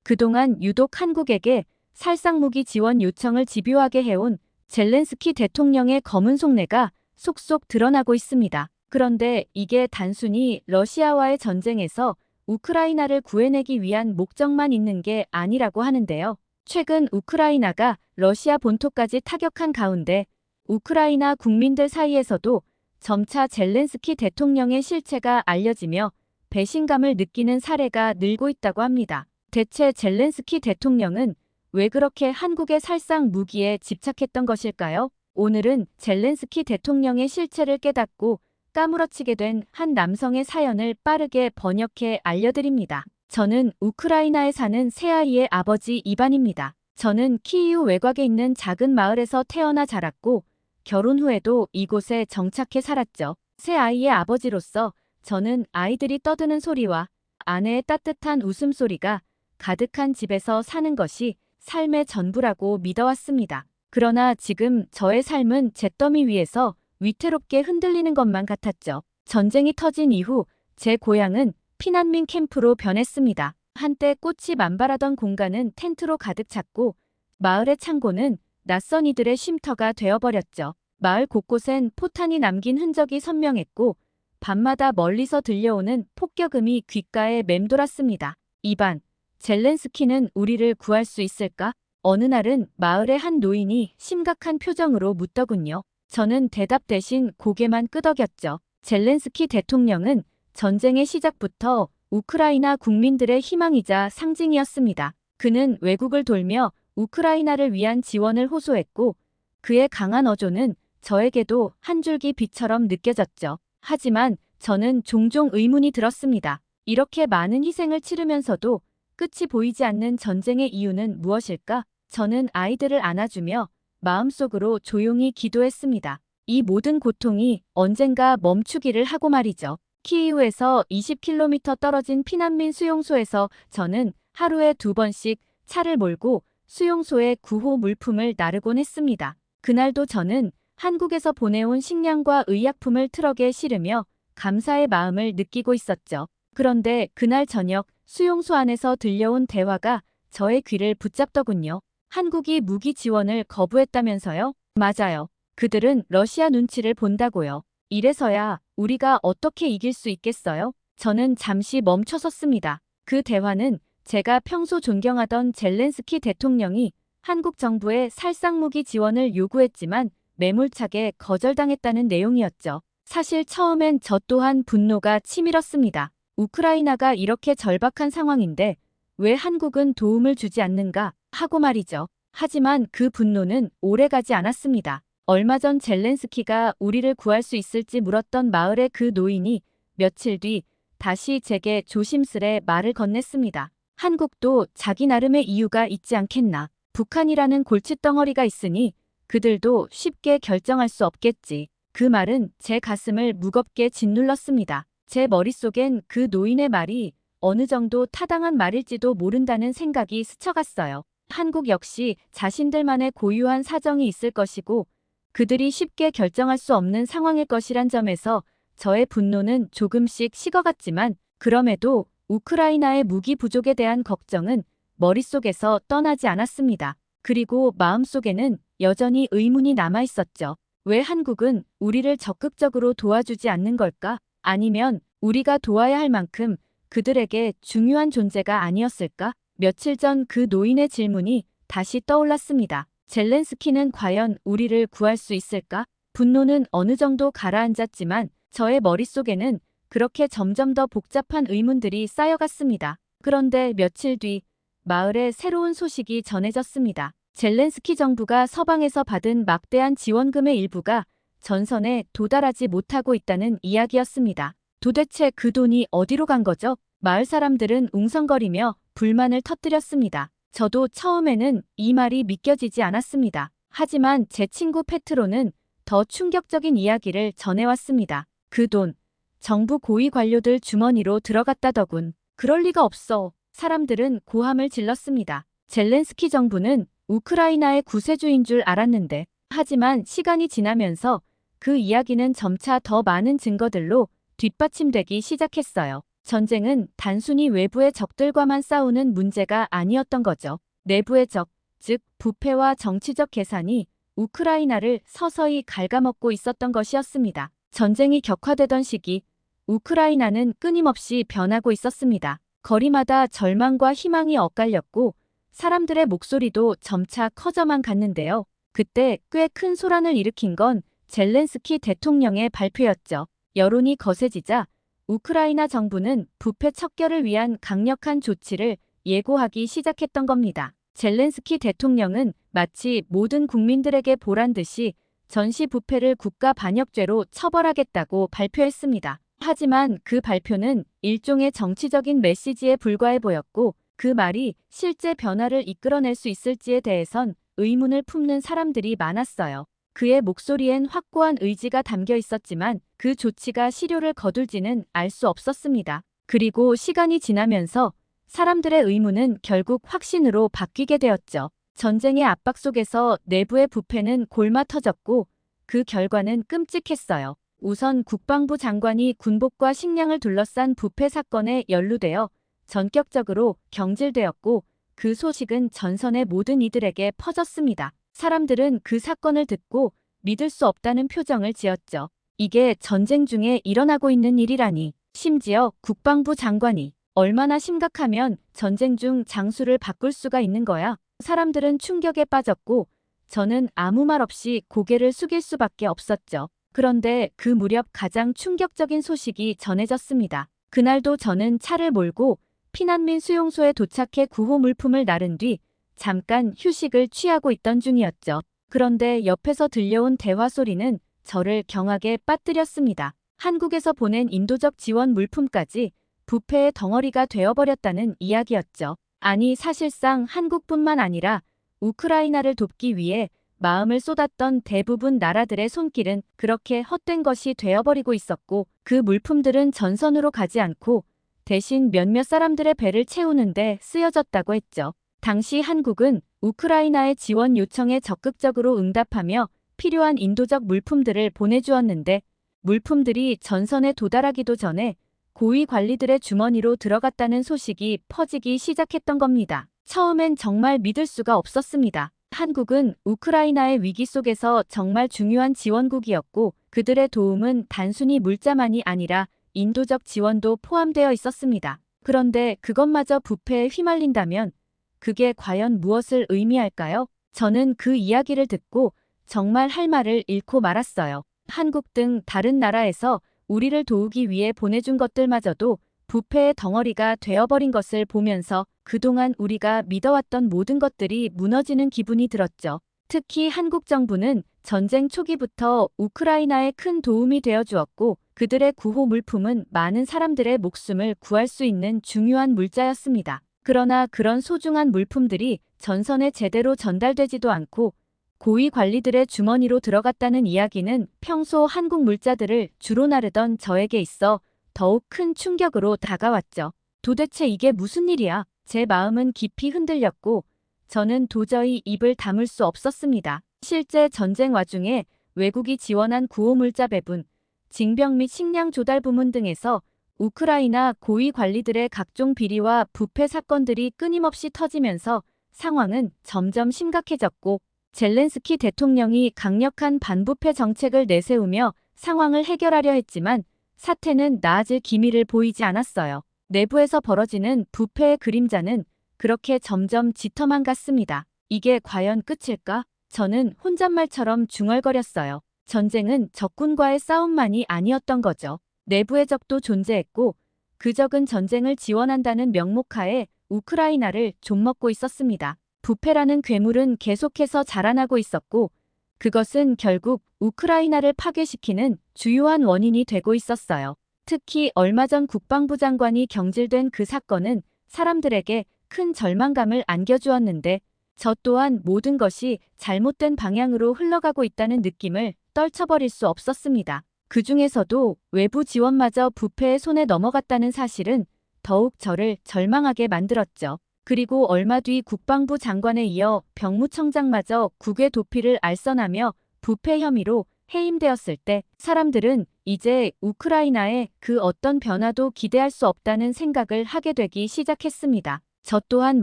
그동안 유독 한국에게 살상무기 지원 요청을 집요하게 해온 젤렌스키 대통령의 검은 속내가 속속 드러나고 있습니다. 그런데 이게 단순히 러시아와의 전쟁에서 우크라이나를 구해내기 위한 목적만 있는 게 아니라고 하는데요. 최근 우크라이나가 러시아 본토까지 타격한 가운데 우크라이나 국민들 사이에서도 점차 젤렌스키 대통령의 실체가 알려지며 배신감을 느끼는 사례가 늘고 있다고 합니다. 대체 젤렌스키 대통령은 왜 그렇게 한국의 살상 무기에 집착했던 것일까요? 오늘은 젤렌스키 대통령의 실체를 깨닫고 까무러치게 된 한 남성의 사연을 빠르게 번역해 알려드립니다. 저는 우크라이나에 사는 새아이의 아버지 이반입니다. 저는 키이우 외곽에 있는 작은 마을에서 태어나 자랐고 결혼 후에도 이곳에 정착해 살았죠. 새아이의 아버지로서 저는 아이들이 떠드는 소리와 아내의 따뜻한 웃음소리가 가득한 집에서 사는 것이 삶의 전부라고 믿어왔습니다. 그러나 지금 저의 삶은 잿더미 위에서 위태롭게 흔들리는 것만 같았죠. 전쟁이 터진 이후 제 고향은 피난민 캠프로 변했습니다. 한때 꽃이 만발하던 공간은 텐트로 가득 찼고 마을의 창고는 낯선 이들의 쉼터가 되어버렸죠. 마을 곳곳엔 포탄이 남긴 흔적이 선명했고 밤마다 멀리서 들려오는 폭격음이 귓가에 맴돌았습니다. 이반, 젤렌스키는 우리를 구할 수 있을까? 어느 날은 마을의 한 노인이 심각한 표정으로 묻더군요. 저는 대답 대신 고개만 끄덕였죠. 젤렌스키 대통령은 전쟁의 시작부터 우크라이나 국민들의 희망이자 상징이었습니다. 그는 외국을 돌며 우크라이나를 위한 지원을 호소했고 그의 강한 어조는 저에게도 한 줄기 빛처럼 느껴졌죠. 하지만 저는 종종 의문이 들었습니다. 이렇게 많은 희생을 치르면서도 끝이 보이지 않는 전쟁의 이유는 무엇일까? 저는 아이들을 안아주며 마음속으로 조용히 기도했습니다. 이 모든 고통이 언젠가 멈추기를 하고 말이죠. 키이우에서 20km 떨어진 피난민 수용소에서 저는 하루에 2번씩 차를 몰고 수용소에 구호 물품을 나르곤 했습니다. 그날도 저는 한국에서 보내온 식량과 의약품을 트럭에 실으며 감사의 마음을 느끼고 있었죠. 그런데 그날 저녁 수용소 안에서 들려온 대화가 저의 귀를 붙잡더군요. 한국이 무기 지원을 거부했다면서요? 맞아요. 그들은 러시아 눈치를 본다고요. 이래서야 우리가 어떻게 이길 수 있겠어요? 저는 잠시 멈춰섰습니다. 그 대화는 제가 평소 존경하던 젤렌스키 대통령이 한국 정부의 살상무기 지원을 요구했지만 매몰차게 거절당했다는 내용이었죠. 사실 처음엔 저 또한 분노가 치밀었습니다. 우크라이나가 이렇게 절박한 상황인데 왜 한국은 도움을 주지 않는가 하고 말이죠. 하지만 그 분노는 오래가지 않았습니다. 얼마 전 젤렌스키가 우리를 구할 수 있을지 물었던 마을의 그 노인이 며칠 뒤 다시 제게 조심스레 말을 건넸습니다. 한국도 자기 나름의 이유가 있지 않겠나. 북한이라는 골칫덩어리가 있으니 그들도 쉽게 결정할 수 없겠지. 그 말은 제 가슴을 무겁게 짓눌렀습니다. 제 머릿속엔 그 노인의 말이 어느 정도 타당한 말일지도 모른다는 생각이 스쳐갔어요. 한국 역시 자신들만의 고유한 사정이 있을 것이고 그들이 쉽게 결정할 수 없는 상황일 것이란 점에서 저의 분노는 조금씩 식어갔지만 그럼에도 우크라이나의 무기 부족에 대한 걱정은 머릿속에서 떠나지 않았습니다. 그리고 마음속에는 여전히 의문이 남아있었죠. 왜 한국은 우리를 적극적으로 도와주지 않는 걸까? 아니면 우리가 도와야 할 만큼 그들에게 중요한 존재가 아니었을까? 며칠 전 그 노인의 질문이 다시 떠올랐습니다. 젤렌스키는 과연 우리를 구할 수 있을까? 분노는 어느 정도 가라앉았지만 저의 머릿속에는 그렇게 점점 더 복잡한 의문들이 쌓여갔습니다. 그런데 며칠 뒤 마을에 새로운 소식이 전해졌습니다. 젤렌스키 정부가 서방에서 받은 막대한 지원금의 일부가 전선에 도달하지 못하고 있다는 이야기였습니다. 도대체 그 돈이 어디로 간 거죠? 마을 사람들은 웅성거리며 불만을 터뜨렸습니다. 저도 처음에는 이 말이 믿겨지지 않았습니다. 하지만 제 친구 페트로는 더 충격적인 이야기를 전해왔습니다. 그 돈, 정부 고위 관료들 주머니로 들어갔다더군. 그럴 리가 없어. 사람들은 고함을 질렀습니다. 젤렌스키 정부는 우크라이나의 구세주인 줄 알았는데. 하지만 시간이 지나면서 그 이야기는 점차 더 많은 증거들로 뒷받침되기 시작했어요. 전쟁은 단순히 외부의 적들과만 싸우는 문제가 아니었던 거죠. 내부의 적, 즉 부패와 정치적 계산이 우크라이나를 서서히 갉아먹고 있었던 것이었습니다. 전쟁이 격화되던 시기, 우크라이나는 끊임없이 변하고 있었습니다. 거리마다 절망과 희망이 엇갈렸고 사람들의 목소리도 점차 커져만 갔는데요. 그때 꽤 큰 소란을 일으킨 건 젤렌스키 대통령의 발표였죠. 여론이 거세지자 우크라이나 정부는 부패 척결을 위한 강력한 조치를 예고하기 시작했던 겁니다. 젤렌스키 대통령은 마치 모든 국민들에게 보란 듯이 전시 부패를 국가 반역죄로 처벌하겠다고 발표했습니다. 하지만 그 발표는 일종의 정치적인 메시지에 불과해 보였고 그 말이 실제 변화를 이끌어낼 수 있을지에 대해선 의문을 품는 사람들이 많았어요. 그의 목소리엔 확고한 의지가 담겨 있었지만 그 조치가 실효를 거둘지는 알 수 없었습니다. 그리고 시간이 지나면서 사람들의 의문은 결국 확신으로 바뀌게 되었죠. 전쟁의 압박 속에서 내부의 부패는 골마 터졌고 그 결과는 끔찍했어요. 우선 국방부 장관이 군복과 식량을 둘러싼 부패 사건에 연루되어 전격적으로 경질되었고 그 소식은 전선의 모든 이들에게 퍼졌습니다. 사람들은 그 사건을 듣고 믿을 수 없다는 표정을 지었죠. 이게 전쟁 중에 일어나고 있는 일이라니. 심지어 국방부 장관이 얼마나 심각하면 전쟁 중 장수를 바꿀 수가 있는 거야. 사람들은 충격에 빠졌고 저는 아무 말 없이 고개를 숙일 수밖에 없었죠. 그런데 그 무렵 가장 충격적인 소식이 전해졌습니다. 그날도 저는 차를 몰고 피난민 수용소에 도착해 구호 물품을 나른 뒤 잠깐 휴식을 취하고 있던 중이었죠. 그런데 옆에서 들려온 대화 소리는 저를 경악에 빠뜨렸습니다. 한국에서 보낸 인도적 지원 물품까지 부패의 덩어리가 되어버렸다는 이야기였죠. 아니 사실상 한국뿐만 아니라 우크라이나를 돕기 위해 마음을 쏟았던 대부분 나라들의 손길은 그렇게 헛된 것이 되어버리고 있었고 그 물품들은 전선으로 가지 않고 대신 몇몇 사람들의 배를 채우는데 쓰여졌다고 했죠. 당시 한국은 우크라이나의 지원 요청에 적극적으로 응답하며 필요한 인도적 물품들을 보내주었는데 물품들이 전선에 도달하기도 전에 고위 관리들의 주머니로 들어갔다는 소식이 퍼지기 시작했던 겁니다. 처음엔 정말 믿을 수가 없었습니다. 한국은 우크라이나의 위기 속에서 정말 중요한 지원국이었고 그들의 도움은 단순히 물자만이 아니라 인도적 지원도 포함되어 있었습니다. 그런데 그것마저 부패에 휘말린다면 그게 과연 무엇을 의미할까요? 저는 그 이야기를 듣고 정말 할 말을 잃고 말았어요. 한국 등 다른 나라에서 우리를 도우기 위해 보내준 것들마저도 부패의 덩어리가 되어버린 것을 보면서 그동안 우리가 믿어왔던 모든 것들이 무너지는 기분이 들었죠. 특히 한국 정부는 전쟁 초기부터 우크라이나에 큰 도움이 되어 주었고 그들의 구호 물품은 많은 사람들의 목숨을 구할 수 있는 중요한 물자였습니다. 그러나 그런 소중한 물품들이 전선에 제대로 전달되지도 않고 고위 관리들의 주머니로 들어갔다는 이야기는 평소 한국 물자들을 주로 나르던 저에게 있어 더욱 큰 충격으로 다가왔죠. 도대체 이게 무슨 일이야? 제 마음은 깊이 흔들렸고 저는 도저히 입을 다물 수 없었습니다. 실제 전쟁 와중에 외국이 지원한 구호 물자 배분, 징병 및 식량 조달 부문 등에서 우크라이나 고위 관리들의 각종 비리와 부패 사건들이 끊임없이 터지면서 상황은 점점 심각해졌고 젤렌스키 대통령이 강력한 반부패 정책을 내세우며 상황을 해결하려 했지만 사태는 나아질 기미를 보이지 않았어요. 내부에서 벌어지는 부패의 그림자는 그렇게 점점 짙어만 갔습니다. 이게 과연 끝일까? 저는 혼잣말처럼 중얼거렸어요. 전쟁은 적군과의 싸움만이 아니었던 거죠. 내부의 적도 존재했고 그 적은 전쟁을 지원한다는 명목하에 우크라이나를 좀먹고 있었습니다. 부패라는 괴물은 계속해서 자라나고 있었고 그것은 결국 우크라이나를 파괴시키는 주요한 원인이 되고 있었어요. 특히 얼마 전 국방부 장관이 경질된 그 사건은 사람들에게 큰 절망감을 안겨주었는데 저 또한 모든 것이 잘못된 방향으로 흘러가고 있다는 느낌을 떨쳐버릴 수 없었습니다. 그 중에서도 외부 지원마저 부패의 손에 넘어갔다는 사실은 더욱 저를 절망하게 만들었죠. 그리고 얼마 뒤 국방부 장관에 이어 병무청장마저 국외 도피를 알선하며 부패 혐의로 해임되었을 때 사람들은 이제 우크라이나에 그 어떤 변화도 기대할 수 없다는 생각을 하게 되기 시작했습니다. 저 또한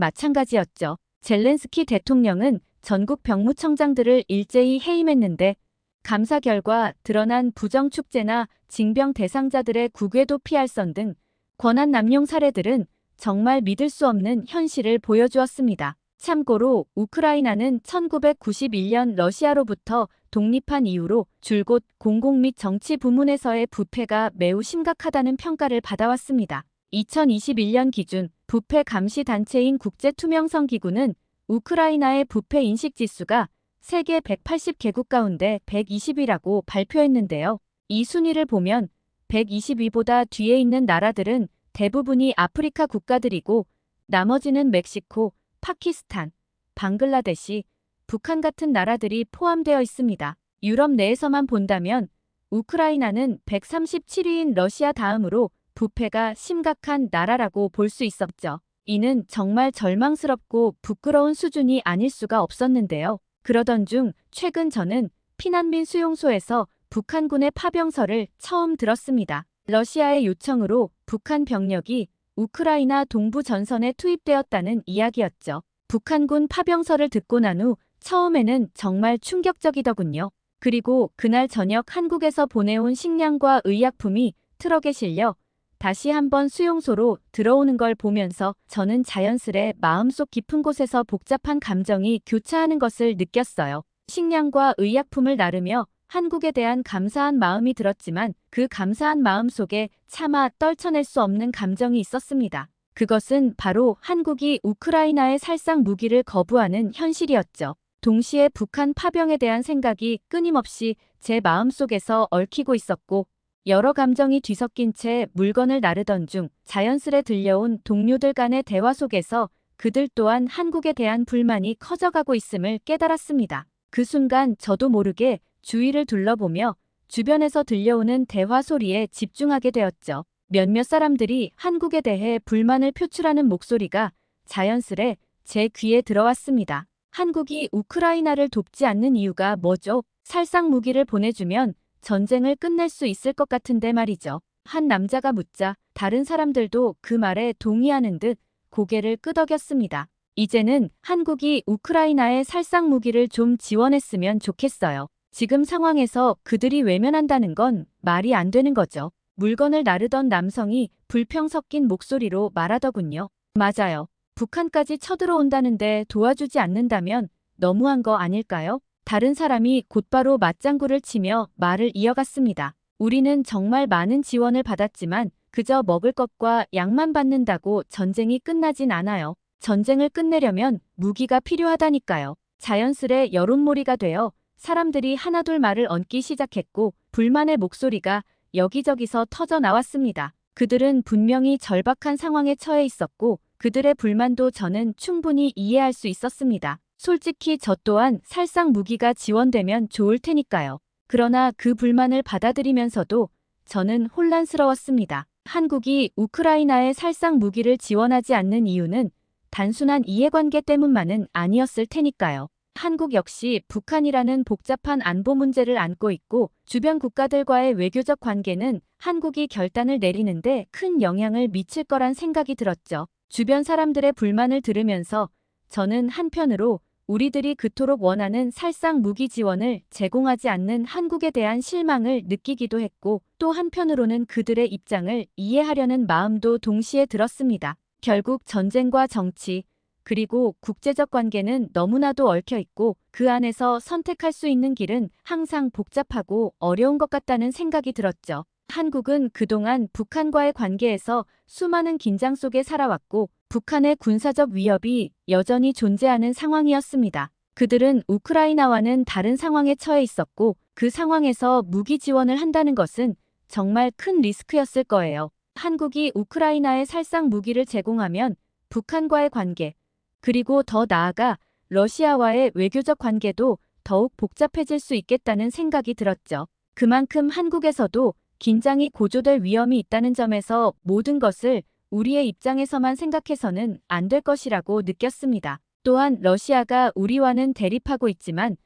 마찬가지였죠. 젤렌스키 대통령은 전국 병무청장들을 일제히 해임했는데 감사 결과 드러난 부정 축제나 징병 대상자들의 국외도 피할선 등 권한 남용 사례들은 정말 믿을 수 없는 현실을 보여주었습니다. 참고로 우크라이나는 1991년 러시아로부터 독립한 이후로 줄곧 공공 및 정치 부문에서의 부패가 매우 심각하다는 평가를 받아왔습니다. 2021년 기준 부패 감시 단체인 국제투명성 기구는 우크라이나의 부패 인식 지수가 세계 180개국 가운데 120위라고 발표했는데요. 이 순위를 보면 120위보다 뒤에 있는 나라들은 대부분이 아프리카 국가들이고 나머지는 멕시코, 파키스탄, 방글라데시, 북한 같은 나라들이 포함되어 있습니다. 유럽 내에서만 본다면 우크라이나는 137위인 러시아 다음으로 부패가 심각한 나라라고 볼 수 있었죠. 이는 정말 절망스럽고 부끄러운 수준이 아닐 수가 없었는데요. 그러던 중 최근 저는 피난민 수용소에서 북한군의 파병설을 처음 들었습니다. 러시아의 요청으로 북한 병력이 우크라이나 동부 전선에 투입되었다는 이야기였죠. 북한군 파병설을 듣고 난 후 처음에는 정말 충격적이더군요. 그리고 그날 저녁 한국에서 보내온 식량과 의약품이 트럭에 실려 다시 한번 수용소로 들어오는 걸 보면서 저는 자연스레 마음속 깊은 곳에서 복잡한 감정이 교차하는 것을 느꼈어요. 식량과 의약품을 나르며 한국에 대한 감사한 마음이 들었지만 그 감사한 마음 속에 차마 떨쳐낼 수 없는 감정이 있었습니다. 그것은 바로 한국이 우크라이나의 살상 무기를 거부하는 현실이었죠. 동시에 북한 파병에 대한 생각이 끊임없이 제 마음속에서 얽히고 있었고 여러 감정이 뒤섞인 채 물건을 나르던 중 자연스레 들려온 동료들 간의 대화 속에서 그들 또한 한국에 대한 불만이 커져가고 있음을 깨달았습니다. 그 순간 저도 모르게 주위를 둘러보며 주변에서 들려오는 대화 소리에 집중하게 되었죠. 몇몇 사람들이 한국에 대해 불만을 표출하는 목소리가 자연스레 제 귀에 들어왔습니다. 한국이 우크라이나를 돕지 않는 이유가 뭐죠? 살상 무기를 보내주면 전쟁을 끝낼 수 있을 것 같은데 말이죠. 한 남자가 묻자 다른 사람들도 그 말에 동의하는 듯 고개를 끄덕였습니다. 이제는 한국이 우크라이나에 살상 무기를 좀 지원했으면 좋겠어요. 지금 상황에서 그들이 외면한다는 건 말이 안 되는 거죠. 물건을 나르던 남성이 불평 섞인 목소리로 말하더군요. 맞아요. 북한까지 쳐들어온다는데 도와주지 않는다면 너무한 거 아닐까요? 다른 사람이 곧바로 맞장구를 치며 말을 이어갔습니다. 우리는 정말 많은 지원을 받았지만 그저 먹을 것과 약만 받는다고 전쟁이 끝나진 않아요. 전쟁을 끝내려면 무기가 필요하다니까요. 자연스레 여론몰이가 되어 사람들이 하나둘 말을 얹기 시작했고 불만의 목소리가 여기저기서 터져 나왔습니다. 그들은 분명히 절박한 상황에 처해 있었고 그들의 불만도 저는 충분히 이해할 수 있었습니다. 솔직히 저 또한 살상 무기가 지원되면 좋을 테니까요. 그러나 그 불만을 받아들이면서도 저는 혼란스러웠습니다. 한국이 우크라이나에 살상 무기를 지원하지 않는 이유는 단순한 이해관계 때문만은 아니었을 테니까요. 한국 역시 북한이라는 복잡한 안보 문제를 안고 있고 주변 국가들과의 외교적 관계는 한국이 결단을 내리는데 큰 영향을 미칠 거란 생각이 들었죠. 주변 사람들의 불만을 들으면서 저는 한편으로 우리들이 그토록 원하는 살상 무기 지원을 제공하지 않는 한국에 대한 실망을 느끼기도 했고 또 한편으로는 그들의 입장을 이해하려는 마음도 동시에 들었습니다. 결국 전쟁과 정치, 그리고 국제적 관계는 너무나도 얽혀 있고 그 안에서 선택할 수 있는 길은 항상 복잡하고 어려운 것 같다는 생각이 들었죠. 한국은 그동안 북한과의 관계에서 수많은 긴장 속에 살아왔고 북한의 군사적 위협이 여전히 존재하는 상황이었습니다. 그들은 우크라이나와는 다른 상황에 처해 있었고 그 상황에서 무기 지원을 한다는 것은 정말 큰 리스크였을 거예요. 한국이 우크라이나에 살상 무기를 제공하면 북한과의 관계, 그리고 더 나아가 러시아와의 외교적 관계도 더욱 복잡해질 수 있겠다는 생각이 들었죠. 그만큼 한국에서도 긴장이 고조될 위험이 있다는 점에서 모든 것을 우리의 입장에서만 생각해서는 안 될 것이라고 느꼈습니다. 또한 러시아가 우리와는 대립하고 있지만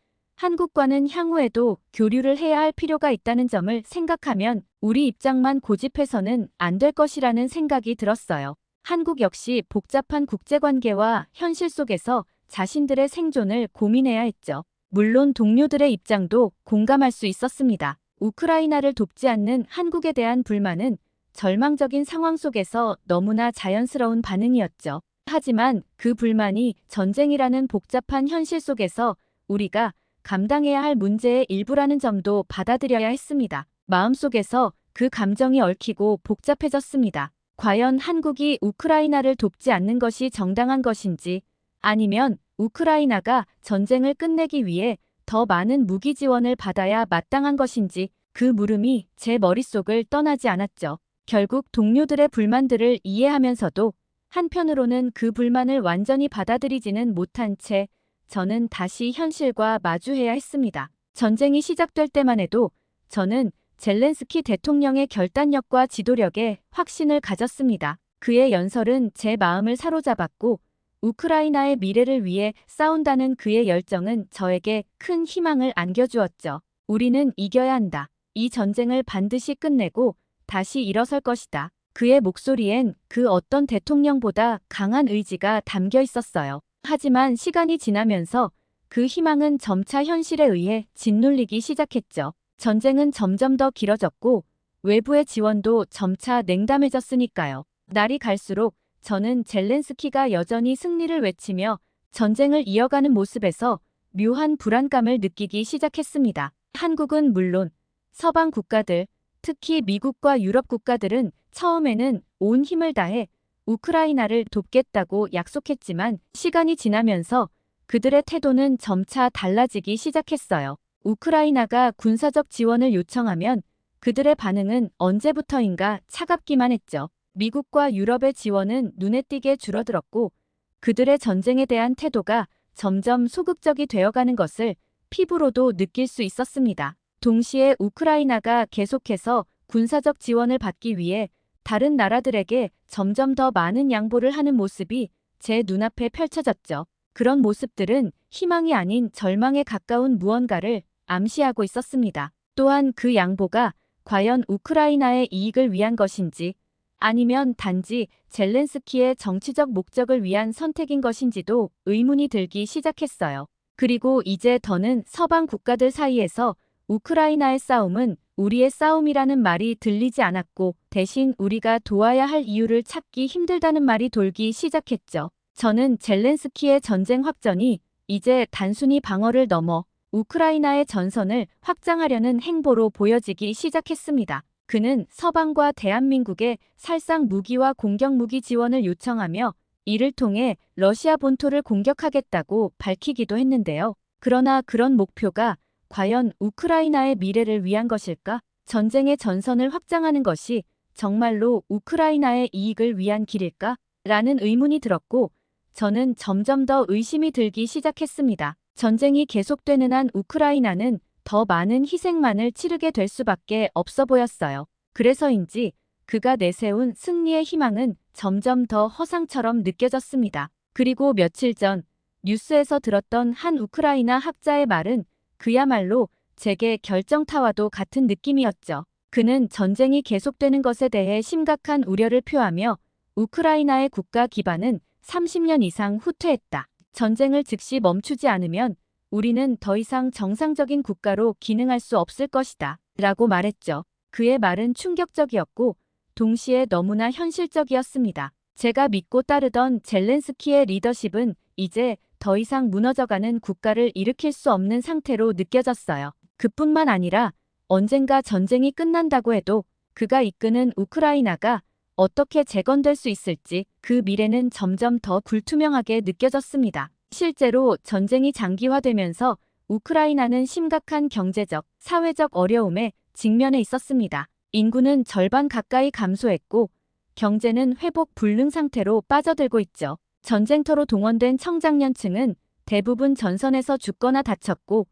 한국과는 향후에도 교류를 해야 할 필요가 있다는 점을 생각하면 우리 입장만 고집해서는 안 될 것이라는 생각이 들었어요. 한국 역시 복잡한 국제관계와 현실 속에서 자신들의 생존을 고민해야 했죠. 물론 동료들의 입장도 공감할 수 있었습니다. 우크라이나를 돕지 않는 한국에 대한 불만은 절망적인 상황 속에서 너무나 자연스러운 반응이었죠. 하지만 그 불만이 전쟁이라는 복잡한 현실 속에서 우리가 감당해야 할 문제의 일부라는 점도 받아들여야 했습니다. 마음속에서 그 감정이 얽히고 복잡해졌습니다. 과연 한국이 우크라이나를 돕지 않는 것이 정당한 것인지, 아니면 우크라이나가 전쟁을 끝내기 위해 더 많은 무기 지원을 받아야 마땅한 것인지, 그 물음이 제 머릿속을 떠나지 않았죠. 결국 동료들의 불만들을 이해하면서도 한편으로는 그 불만을 완전히 받아들이지는 못한 채 저는 다시 현실과 마주해야 했습니다. 전쟁이 시작될 때만 해도 저는 젤렌스키 대통령의 결단력과 지도력에 확신을 가졌습니다. 그의 연설은 제 마음을 사로잡았고 우크라이나의 미래를 위해 싸운다는 그의 열정은 저에게 큰 희망을 안겨주었죠. 우리는 이겨야 한다. 이 전쟁을 반드시 끝내고 다시 일어설 것이다. 그의 목소리엔 그 어떤 대통령보다 강한 의지가 담겨 있었어요. 하지만 시간이 지나면서 그 희망은 점차 현실에 의해 짓눌리기 시작했죠. 전쟁은 점점 더 길어졌고 외부의 지원도 점차 냉담해졌으니까요. 날이 갈수록 저는 젤렌스키가 여전히 승리를 외치며 전쟁을 이어가는 모습에서 묘한 불안감을 느끼기 시작했습니다. 한국은 물론 서방 국가들, 특히 미국과 유럽 국가들은 처음에는 온 힘을 다해 우크라이나를 돕겠다고 약속했지만 시간이 지나면서 그들의 태도는 점차 달라지기 시작했어요. 우크라이나가 군사적 지원을 요청하면 그들의 반응은 언제부터인가 차갑기만 했죠. 미국과 유럽의 지원은 눈에 띄게 줄어들었고 그들의 전쟁에 대한 태도가 점점 소극적이 되어가는 것을 피부로도 느낄 수 있었습니다. 동시에 우크라이나가 계속해서 군사적 지원을 받기 위해 다른 나라들에게 점점 더 많은 양보를 하는 모습이 제 눈앞에 펼쳐졌죠. 그런 모습들은 희망이 아닌 절망에 가까운 무언가를 암시하고 있었습니다. 또한 그 양보가 과연 우크라이나의 이익을 위한 것인지 아니면 단지 젤렌스키의 정치적 목적을 위한 선택인 것인지도 의문이 들기 시작했어요. 그리고 이제 더는 서방 국가들 사이에서 우크라이나의 싸움은 우리의 싸움이라는 말이 들리지 않았고 대신 우리가 도와야 할 이유를 찾기 힘들다는 말이 돌기 시작했죠. 저는 젤렌스키의 전쟁 확전이 이제 단순히 방어를 넘어 우크라이나의 전선을 확장하려는 행보로 보여지기 시작했습니다. 그는 서방과 대한민국에 살상 무기와 공격 무기 지원을 요청하며 이를 통해 러시아 본토를 공격하겠다고 밝히기도 했는데요. 그러나 그런 목표가 과연 우크라이나의 미래를 위한 것일까? 전쟁의 전선을 확장하는 것이 정말로 우크라이나의 이익을 위한 길일까? 라는 의문이 들었고 저는 점점 더 의심이 들기 시작했습니다. 전쟁이 계속되는 한 우크라이나는 더 많은 희생만을 치르게 될 수밖에 없어 보였어요. 그래서인지 그가 내세운 승리의 희망은 점점 더 허상처럼 느껴졌습니다. 그리고 며칠 전 뉴스에서 들었던 한 우크라이나 학자의 말은 그야말로 제게 결정타와도 같은 느낌이었죠. 그는 전쟁이 계속되는 것에 대해 심각한 우려를 표하며 우크라이나의 국가 기반은 30년 이상 후퇴했다. 전쟁을 즉시 멈추지 않으면 우리는 더 이상 정상적인 국가로 기능할 수 없을 것이다. 라고 말했죠. 그의 말은 충격적이었고 동시에 너무나 현실적이었습니다. 제가 믿고 따르던 젤렌스키의 리더십은 이제 더 이상 무너져가는 국가를 일으킬 수 없는 상태로 느껴졌어요. 그뿐만 아니라 언젠가 전쟁이 끝난다고 해도 그가 이끄는 우크라이나가 어떻게 재건될 수 있을지 그 미래는 점점 더 불투명하게 느껴졌습니다. 실제로 전쟁이 장기화되면서 우크라이나는 심각한 경제적, 사회적 어려움에 직면해 있었습니다. 인구는 절반 가까이 감소했고 경제는 회복 불능 상태로 빠져들고 있죠. 전쟁터로 동원된 청장년층은 대부분 전선에서 죽거나 다쳤고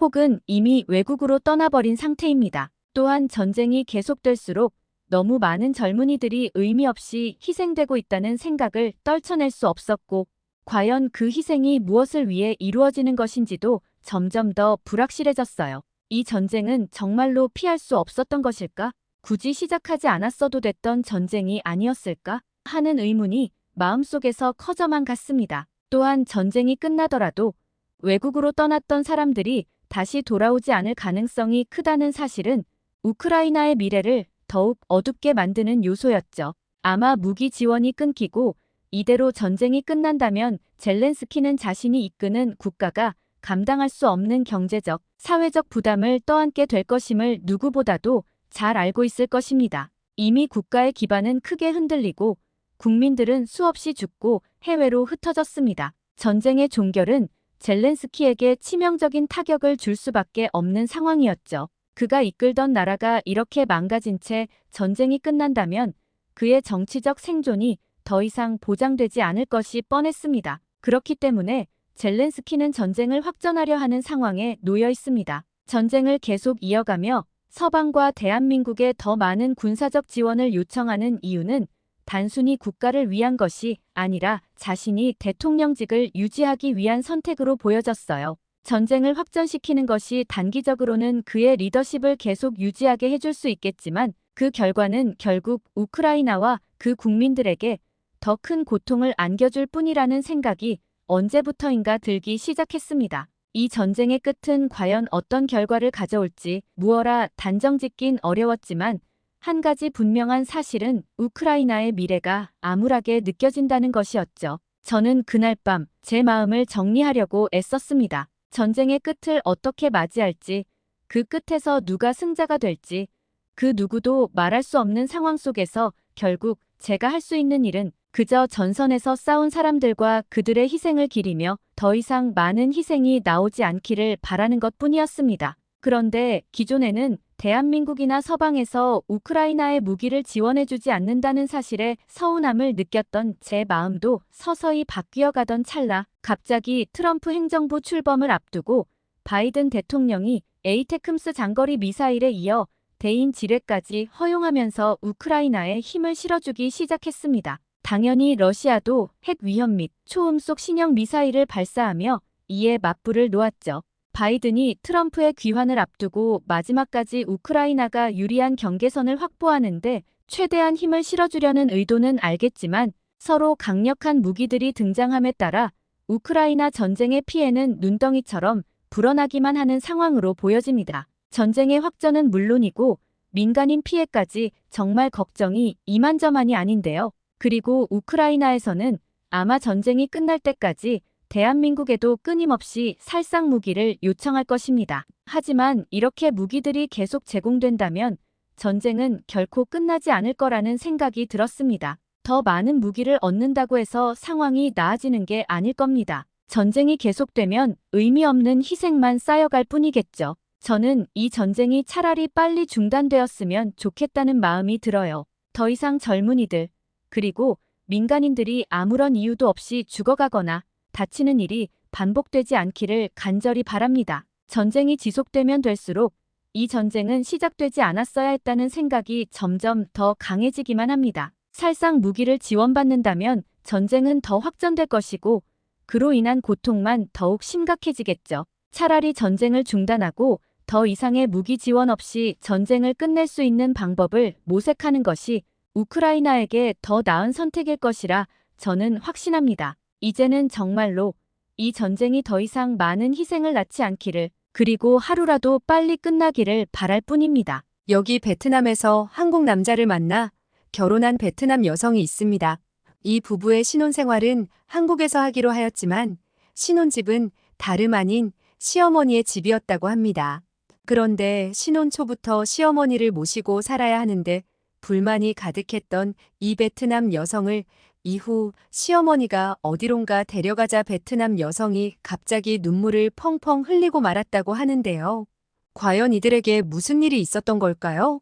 혹은 이미 외국으로 떠나버린 상태입니다. 또한 전쟁이 계속될수록 너무 많은 젊은이들이 의미 없이 희생되고 있다는 생각을 떨쳐낼 수 없었고 과연 그 희생이 무엇을 위해 이루어지는 것인지도 점점 더 불확실해졌어요. 이 전쟁은 정말로 피할 수 없었던 것일까? 굳이 시작하지 않았어도 됐던 전쟁이 아니었을까? 하는 의문이 마음속에서 커져만 갔습니다. 또한 전쟁이 끝나더라도 외국으로 떠났던 사람들이 다시 돌아오지 않을 가능성이 크다는 사실은 우크라이나의 미래를 더욱 어둡게 만드는 요소였죠. 아마 무기 지원이 끊기고 이대로 전쟁이 끝난다면 젤렌스키는 자신이 이끄는 국가가 감당할 수 없는 경제적, 사회적 부담을 떠안게 될 것임을 누구보다도 잘 알고 있을 것입니다. 이미 국가의 기반은 크게 흔들리고 국민들은 수없이 죽고 해외로 흩어졌습니다. 전쟁의 종결은 젤렌스키에게 치명적인 타격을 줄 수밖에 없는 상황이었죠. 그가 이끌던 나라가 이렇게 망가진 채 전쟁이 끝난다면 그의 정치적 생존이 더 이상 보장되지 않을 것이 뻔했습니다. 그렇기 때문에 젤렌스키는 전쟁을 확전하려 하는 상황에 놓여 있습니다. 전쟁을 계속 이어가며 서방과 대한민국에 더 많은 군사적 지원을 요청하는 이유는 단순히 국가를 위한 것이 아니라 자신이 대통령직을 유지하기 위한 선택으로 보여졌어요. 전쟁을 확전시키는 것이 단기적으로는 그의 리더십을 계속 유지하게 해줄 수 있겠지만 그 결과는 결국 우크라이나와 그 국민들에게 더 큰 고통을 안겨줄 뿐이라는 생각이 언제부터인가 들기 시작했습니다. 이 전쟁의 끝은 과연 어떤 결과를 가져올지 무어라 단정짓긴 어려웠지만 한 가지 분명한 사실은 우크라이나의 미래가 암울하게 느껴진다는 것이었죠. 저는 그날 밤 제 마음을 정리하려고 애썼습니다. 전쟁의 끝을 어떻게 맞이할지, 그 끝에서 누가 승자가 될지, 그 누구도 말할 수 없는 상황 속에서 결국 제가 할 수 있는 일은 그저 전선에서 싸운 사람들과 그들의 희생을 기리며 더 이상 많은 희생이 나오지 않기를 바라는 것뿐이었습니다. 그런데 기존에는 대한민국이나 서방에서 우크라이나에 무기를 지원해주지 않는다는 사실에 서운함을 느꼈던 제 마음도 서서히 바뀌어 가던 찰나 갑자기 트럼프 행정부 출범을 앞두고 바이든 대통령이 에이테크스 장거리 미사일에 이어 대인 지뢰까지 허용하면서 우크라이나에 힘을 실어주기 시작했습니다. 당연히 러시아도 핵 위험 및 초음속 신형 미사일을 발사하며 이에 맞불을 놓았죠. 바이든이 트럼프의 귀환을 앞두고 마지막까지 우크라이나가 유리한 경계선을 확보하는데 최대한 힘을 실어주려는 의도는 알겠지만 서로 강력한 무기들이 등장함에 따라 우크라이나 전쟁의 피해는 눈덩이처럼 불어나기만 하는 상황으로 보여집니다. 전쟁의 확전은 물론이고 민간인 피해까지 정말 걱정이 이만저만이 아닌데요. 그리고 우크라이나에서는 아마 전쟁이 끝날 때까지 대한민국에도 끊임없이 살상 무기를 요청할 것입니다. 하지만 이렇게 무기들이 계속 제공된다면 전쟁은 결코 끝나지 않을 거라는 생각이 들었습니다. 더 많은 무기를 얻는다고 해서 상황이 나아지는 게 아닐 겁니다. 전쟁이 계속되면 의미 없는 희생만 쌓여갈 뿐이겠죠. 저는 이 전쟁이 차라리 빨리 중단되었으면 좋겠다는 마음이 들어요. 더 이상 젊은이들, 그리고 민간인들이 아무런 이유도 없이 죽어가거나 다치는 일이 반복되지 않기를 간절히 바랍니다. 전쟁이 지속되면 될수록 이 전쟁은 시작되지 않았어야 했다는 생각이 점점 더 강해지기만 합니다. 살상 무기를 지원받는다면 전쟁은 더 확전될 것이고 그로 인한 고통만 더욱 심각해지겠죠. 차라리 전쟁을 중단하고 더 이상의 무기 지원 없이 전쟁을 끝낼 수 있는 방법을 모색하는 것이 우크라이나에게 더 나은 선택일 것이라 저는 확신합니다. 이제는 정말로 이 전쟁이 더 이상 많은 희생을 낳지 않기를 그리고 하루라도 빨리 끝나기를 바랄 뿐입니다. 여기 베트남에서 한국 남자를 만나 결혼한 베트남 여성이 있습니다. 이 부부의 신혼생활은 한국에서 하기로 하였지만 신혼집은 다름 아닌 시어머니의 집이었다고 합니다. 그런데 신혼 초부터 시어머니를 모시고 살아야 하는데 불만이 가득했던 이 베트남 여성을 이후 시어머니가 어디론가 데려가자 베트남 여성이 갑자기 눈물을 펑펑 흘리고 말았다고 하는데요. 과연 이들에게 무슨 일이 있었던 걸까요?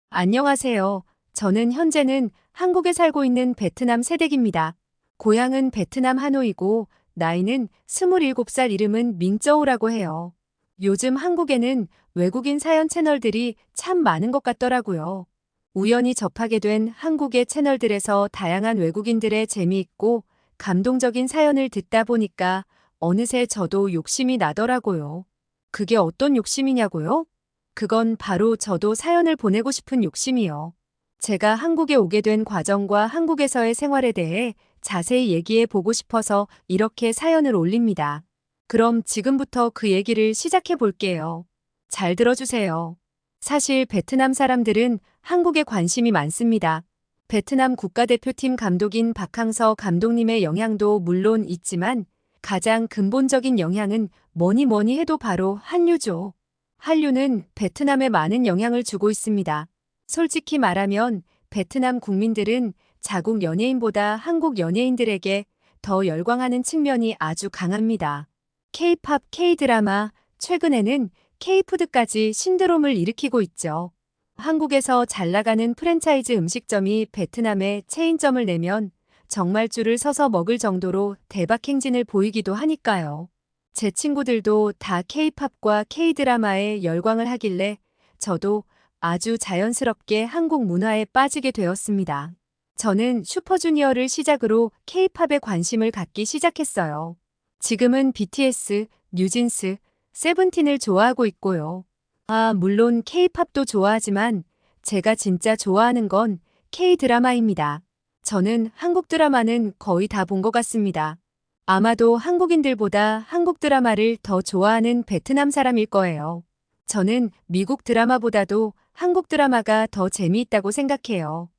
안녕하세요. 저는 현재는 한국에 살고 있는 베트남 새댁입니다. 고향은 베트남 하노이고 나이는 27살, 이름은 민쩌우라고 해요. 요즘 한국에는 외국인 사연 채널들이 참 많은 것 같더라고요. 우연히 접하게 된 한국의 채널들에서 다양한 외국인들의 재미있고 감동적인 사연을 듣다 보니까 어느새 저도 욕심이 나더라고요. 그게 어떤 욕심이냐고요? 그건 바로 저도 사연을 보내고 싶은 욕심이요. 제가 한국에 오게 된 과정과 한국에서의 생활에 대해 자세히 얘기해 보고 싶어서 이렇게 사연을 올립니다. 그럼 지금부터 그 얘기를 시작해 볼게요. 잘 들어주세요. 사실 베트남 사람들은 한국에 관심이 많습니다. 베트남 국가대표팀 감독인 박항서 감독님의 영향도 물론 있지만 가장 근본적인 영향은 뭐니 해도 바로 한류죠. 한류는 베트남에 많은 영향을 주고 있습니다. 솔직히 말하면 베트남 국민들은 자국 연예인보다 한국 연예인들에게 더 열광하는 측면이 아주 강합니다. K-팝, K-드라마, 최근에는 K-푸드까지 신드롬을 일으키고 있죠. 한국에서 잘 나가는 프랜차이즈 음식점이 베트남에 체인점을 내면 정말 줄을 서서 먹을 정도로 대박 행진을 보이기도 하니까요. 제 친구들도 다 K-팝과 K-드라마에 열광을 하길래 저도 아주 자연스럽게 한국 문화에 빠지게 되었습니다. 저는 슈퍼주니어를 시작으로 K-팝에 관심을 갖기 시작했어요. 지금은 BTS, 뉴진스, 세븐틴을 좋아하고 있고요. 물론 K-팝도 좋아하지만 제가 진짜 좋아하는 건 K-드라마입니다. 저는 한국 드라마는 거의 다 본 것 같습니다. 아마도 한국인들보다 한국 드라마를 더 좋아하는 베트남 사람일 거예요. 저는 미국 드라마보다도 한국 드라마가 더 재미있다고 생각해요.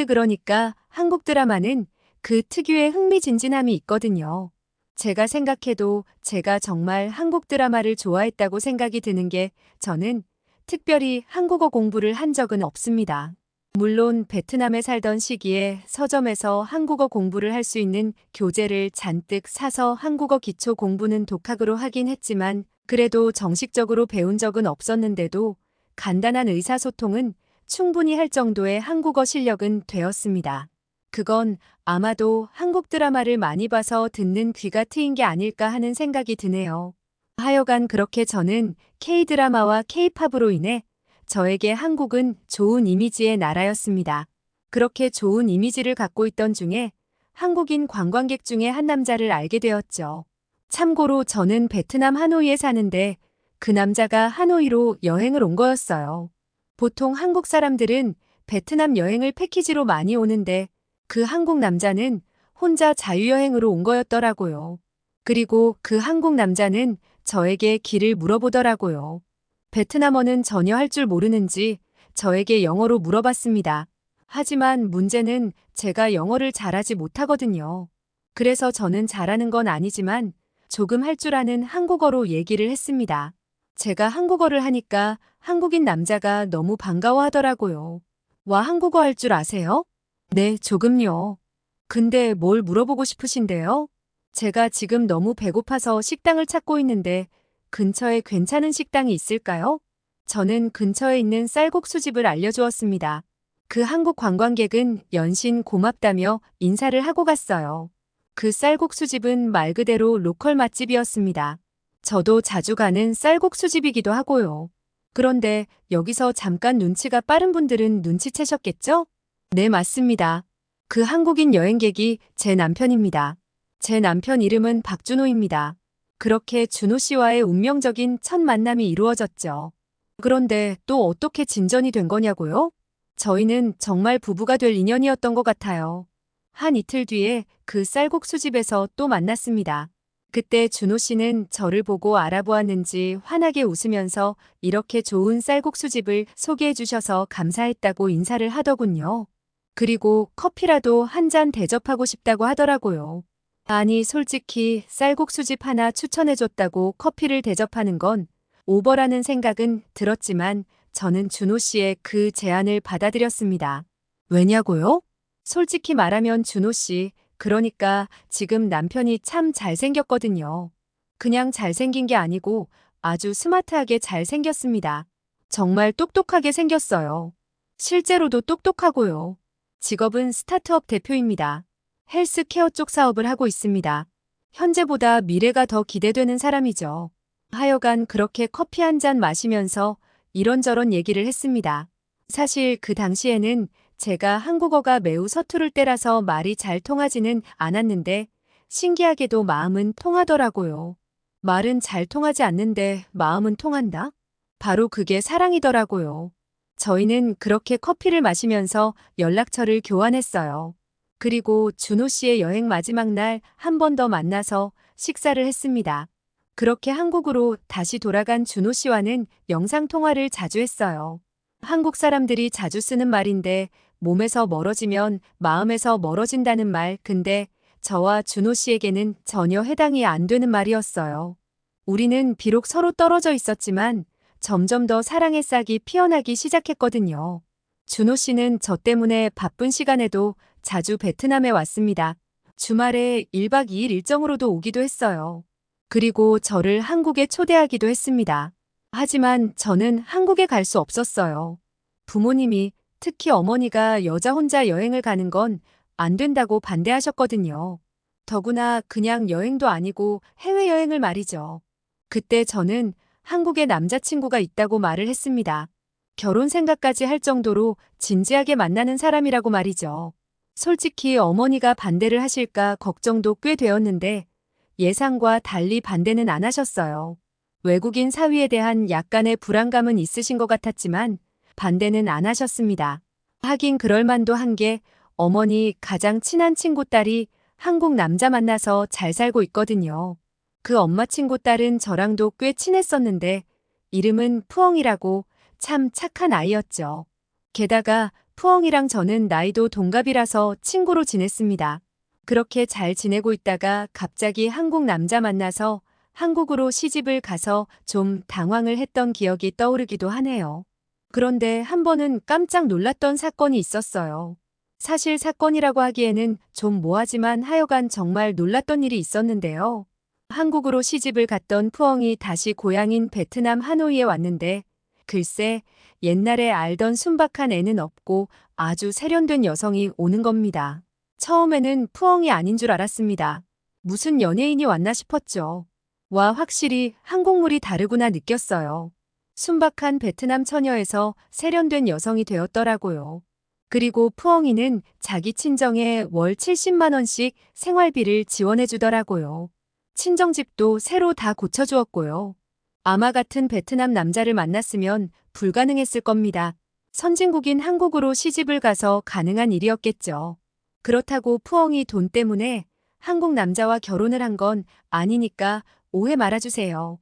그러니까 한국 드라마는 그 특유의 흥미진진함이 있거든요. 제가 생각해도 제가 정말 한국 드라마를 좋아했다고 생각이 드는 게 저는 특별히 한국어 공부를 한 적은 없습니다. 물론 베트남에 살던 시기에 서점에서 한국어 공부를 할 수 있는 교재를 잔뜩 사서 한국어 기초 공부는 독학으로 하긴 했지만 그래도 정식적으로 배운 적은 없었는데도 간단한 의사소통은 충분히 할 정도의 한국어 실력은 되었습니다. 그건 아마도 한국 드라마를 많이 봐서 듣는 귀가 트인 게 아닐까 하는 생각이 드네요. 하여간 그렇게 저는 K-드라마와 K-팝으로 인해 저에게 한국은 좋은 이미지의 나라였습니다. 그렇게 좋은 이미지를 갖고 있던 중에 한국인 관광객 중에 한 남자를 알게 되었죠. 참고로 저는 베트남 하노이에 사는데 그 남자가 하노이로 여행을 온 거였어요. 보통 한국 사람들은 베트남 여행을 패키지로 많이 오는데 그 한국 남자는 혼자 자유여행으로 온 거였더라고요. 그리고 그 한국 남자는 저에게 길을 물어보더라고요. 베트남어는 전혀 할 줄 모르는지 저에게 영어로 물어봤습니다. 하지만 문제는 제가 영어를 잘하지 못하거든요. 그래서 저는 잘하는 건 아니지만 조금 할 줄 아는 한국어로 얘기를 했습니다. 제가 한국어를 하니까 한국인 남자가 너무 반가워하더라고요. 와, 한국어 할 줄 아세요? 네, 조금요. 근데 뭘 물어보고 싶으신데요? 제가 지금 너무 배고파서 식당을 찾고 있는데 근처에 괜찮은 식당이 있을까요? 저는 근처에 있는 쌀국수집을 알려주었습니다. 그 한국 관광객은 연신 고맙다며 인사를 하고 갔어요. 그 쌀국수집은 말 그대로 로컬 맛집이었습니다. 저도 자주 가는 쌀국수집이기도 하고요. 그런데 여기서 잠깐 눈치가 빠른 분들은 눈치채셨겠죠? 네, 맞습니다. 그 한국인 여행객이 제 남편입니다. 제 남편 이름은 박준호입니다. 그렇게 준호 씨와의 운명적인 첫 만남이 이루어졌죠. 그런데 또 어떻게 진전이 된 거냐고요? 저희는 정말 부부가 될 인연이었던 것 같아요. 한 이틀 뒤에 그 쌀국수집에서 또 만났습니다. 그때 준호 씨는 저를 보고 알아보았는지 환하게 웃으면서 이렇게 좋은 쌀국수집을 소개해 주셔서 감사했다고 인사를 하더군요. 그리고 커피라도 한 잔 대접하고 싶다고 하더라고요. 아니, 솔직히 쌀국수집 하나 추천해줬다고 커피를 대접하는 건 오버라는 생각은 들었지만 저는 준호 씨의 그 제안을 받아들였습니다. 왜냐고요? 솔직히 말하면 준호 씨, 그러니까 지금 남편이 참 잘생겼거든요. 그냥 잘생긴 게 아니고 아주 스마트하게 잘생겼습니다. 정말 똑똑하게 생겼어요. 실제로도 똑똑하고요. 직업은 스타트업 대표입니다. 헬스케어 쪽 사업을 하고 있습니다. 현재보다 미래가 더 기대되는 사람이죠. 하여간 그렇게 커피 한 잔 마시면서 이런저런 얘기를 했습니다. 사실 그 당시에는 제가 한국어가 매우 서투를 때라서 말이 잘 통하지는 않았는데 신기하게도 마음은 통하더라고요. 말은 잘 통하지 않는데 마음은 통한다? 바로 그게 사랑이더라고요. 저희는 그렇게 커피를 마시면서 연락처를 교환했어요. 그리고 준호 씨의 여행 마지막 날 한 번 더 만나서 식사를 했습니다. 그렇게 한국으로 다시 돌아간 준호 씨와는 영상통화를 자주 했어요. 한국 사람들이 자주 쓰는 말인데 몸에서 멀어지면 마음에서 멀어진다는 말, 근데 저와 준호 씨에게는 전혀 해당이 안 되는 말이었어요. 우리는 비록 서로 떨어져 있었지만 점점 더 사랑의 싹이 피어나기 시작했거든요. 준호 씨는 저 때문에 바쁜 시간에도 자주 베트남에 왔습니다. 주말에 1박 2일 일정으로도 오기도 했어요. 그리고 저를 한국에 초대하기도 했습니다. 하지만 저는 한국에 갈 수 없었어요. 부모님이, 특히 어머니가 여자 혼자 여행을 가는 건 안 된다고 반대하셨거든요. 더구나 그냥 여행도 아니고 해외여행을 말이죠. 그때 저는 한국에 남자친구가 있다고 말을 했습니다. 결혼 생각까지 할 정도로 진지하게 만나는 사람이라고 말이죠. 솔직히 어머니가 반대를 하실까 걱정도 꽤 되었는데 예상과 달리 반대는 안 하셨어요. 외국인 사위에 대한 약간의 불안감은 있으신 것 같았지만 반대는 안 하셨습니다. 하긴 그럴 만도 한 게 어머니 가장 친한 친구 딸이 한국 남자 만나서 잘 살고 있거든요. 그 엄마 친구 딸은 저랑도 꽤 친했었는데 이름은 푸엉이라고 참 착한 아이였죠. 게다가 푸엉이랑 저는 나이도 동갑이라서 친구로 지냈습니다. 그렇게 잘 지내고 있다가 갑자기 한국 남자 만나서 한국으로 시집을 가서 좀 당황을 했던 기억이 떠오르기도 하네요. 그런데 한 번은 깜짝 놀랐던 사건이 있었어요. 사실 사건이라고 하기에는 좀 뭐하지만 하여간 정말 놀랐던 일이 있었는데요. 한국으로 시집을 갔던 푸엉이 다시 고향인 베트남 하노이에 왔는데 글쎄 옛날에 알던 순박한 애는 없고 아주 세련된 여성이 오는 겁니다. 처음에는 푸엉이 아닌 줄 알았습니다. 무슨 연예인이 왔나 싶었죠. 와, 확실히 한국물이 다르구나 느꼈어요. 순박한 베트남 처녀에서 세련된 여성이 되었더라고요. 그리고 푸엉이는 자기 친정에 월 70만 원씩 생활비를 지원해 주더라고요. 친정집도 새로 다 고쳐주었고요. 아마 같은 베트남 남자를 만났으면 불가능했을 겁니다. 선진국인 한국으로 시집을 가서 가능한 일이었겠죠. 그렇다고 푸엉이 돈 때문에 한국 남자와 결혼을 한 건 아니니까 오해 말아주세요.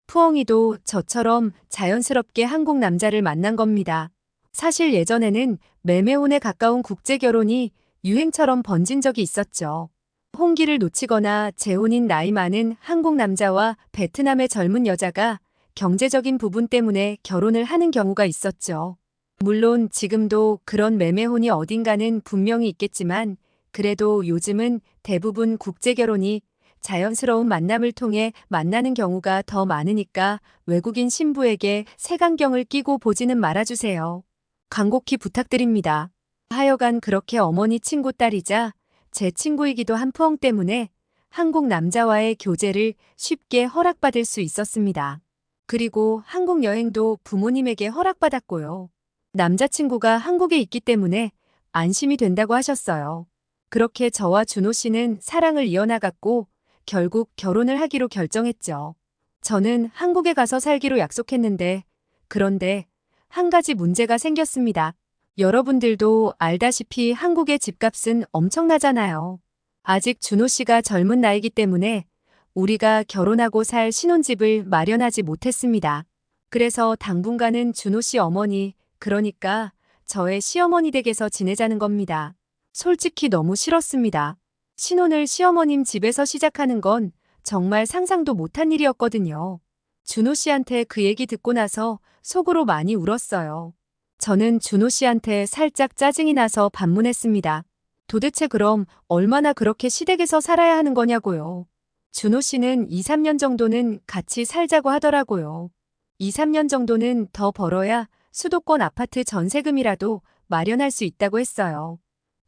푸엉이도 저처럼 자연스럽게 한국 남자를 만난 겁니다. 사실 예전에는 매매혼에 가까운 국제결혼이 유행처럼 번진 적이 있었죠. 홍기를 놓치거나 재혼인 나이 많은 한국 남자와 베트남의 젊은 여자가 경제적인 부분 때문에 결혼을 하는 경우가 있었죠. 물론 지금도 그런 매매혼이 어딘가는 분명히 있겠지만 그래도 요즘은 대부분 국제결혼이 자연스러운 만남을 통해 만나는 경우가 더 많으니까 외국인 신부에게 색안경을 끼고 보지는 말아주세요. 간곡히 부탁드립니다. 하여간 그렇게 어머니 친구 딸이자 제 친구이기도 한 푸엉 때문에 한국 남자와의 교제를 쉽게 허락받을 수 있었습니다. 그리고 한국 여행도 부모님에게 허락받았고요. 남자친구가 한국에 있기 때문에 안심이 된다고 하셨어요. 그렇게 저와 준호 씨는 사랑을 이어나갔고 결국 결혼을 하기로 결정했죠. 저는 한국에 가서 살기로 약속했는데 그런데 한 가지 문제가 생겼습니다. 여러분들도 알다시피 한국의 집값은 엄청나잖아요. 아직 준호 씨가 젊은 나이기 때문에 우리가 결혼하고 살 신혼집을 마련하지 못했습니다. 그래서 당분간은 준호 씨 어머니, 그러니까 저의 시어머니 댁에서 지내자는 겁니다. 솔직히 너무 싫었습니다. 신혼을 시어머님 집에서 시작하는 건 정말 상상도 못한 일이었거든요. 준호 씨한테 그 얘기 듣고 나서 속으로 많이 울었어요. 저는 준호 씨한테 살짝 짜증이 나서 반문했습니다. 도대체 그럼 얼마나 그렇게 시댁에서 살아야 하는 거냐고요. 준호 씨는 2, 3년 정도는 같이 살자고 하더라고요. 2, 3년 정도는 더 벌어야 수도권 아파트 전세금이라도 마련할 수 있다고 했어요.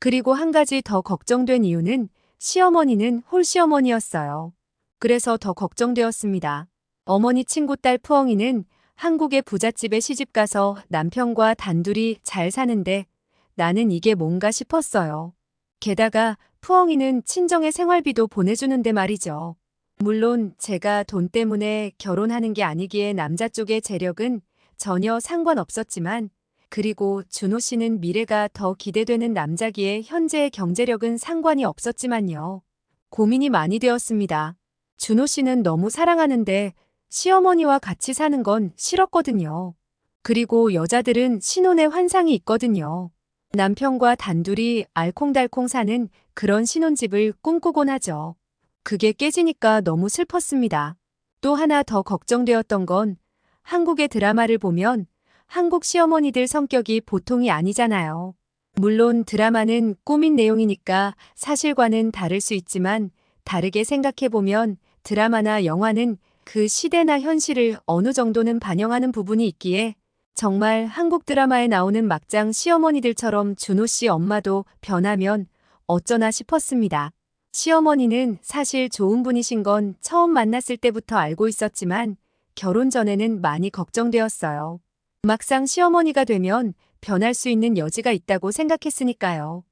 그리고 한 가지 더 걱정된 이유는 시어머니는 홀시어머니였어요. 그래서 더 걱정되었습니다. 어머니 친구 딸 푸엉이는 한국의 부잣집에 시집가서 남편과 단둘이 잘 사는데 나는 이게 뭔가 싶었어요. 게다가 푸엉이는 친정에 생활비도 보내주는데 말이죠. 물론 제가 돈 때문에 결혼하는 게 아니기에 남자 쪽의 재력은 전혀 상관없었지만, 그리고 준호 씨는 미래가 더 기대되는 남자기에 현재의 경제력은 상관이 없었지만요. 고민이 많이 되었습니다. 준호 씨는 너무 사랑하는데 시어머니와 같이 사는 건 싫었거든요. 그리고 여자들은 신혼의 환상이 있거든요. 남편과 단둘이 알콩달콩 사는 그런 신혼집을 꿈꾸곤 하죠. 그게 깨지니까 너무 슬펐습니다. 또 하나 더 걱정되었던 건 한국의 드라마를 보면 한국 시어머니들 성격이 보통이 아니잖아요. 물론 드라마는 꾸민 내용이니까 사실과는 다를 수 있지만 다르게 생각해보면 드라마나 영화는 그 시대나 현실을 어느 정도는 반영하는 부분이 있기에 정말 한국 드라마에 나오는 막장 시어머니들처럼 준호 씨 엄마도 변하면 어쩌나 싶었습니다. 시어머니는 사실 좋은 분이신 건 처음 만났을 때부터 알고 있었지만 결혼 전에는 많이 걱정되었어요. 막상 시어머니가 되면 변할 수 있는 여지가 있다고 생각했으니까요.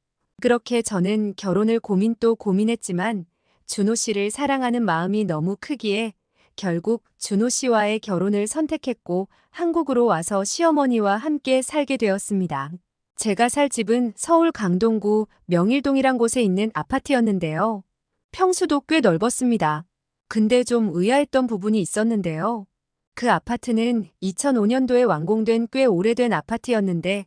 그렇게 저는 결혼을 고민 또 고민했지만 준호 씨를 사랑하는 마음이 너무 크기에 결국 준호 씨와의 결혼을 선택했고 한국으로 와서 시어머니와 함께 살게 되었습니다. 제가 살 집은 서울 강동구 명일동이란 곳에 있는 아파트였는데요. 평수도 꽤 넓었습니다. 근데 좀 의아했던 부분이 있었는데요. 그 아파트는 2005년도에 완공된 꽤 오래된 아파트였는데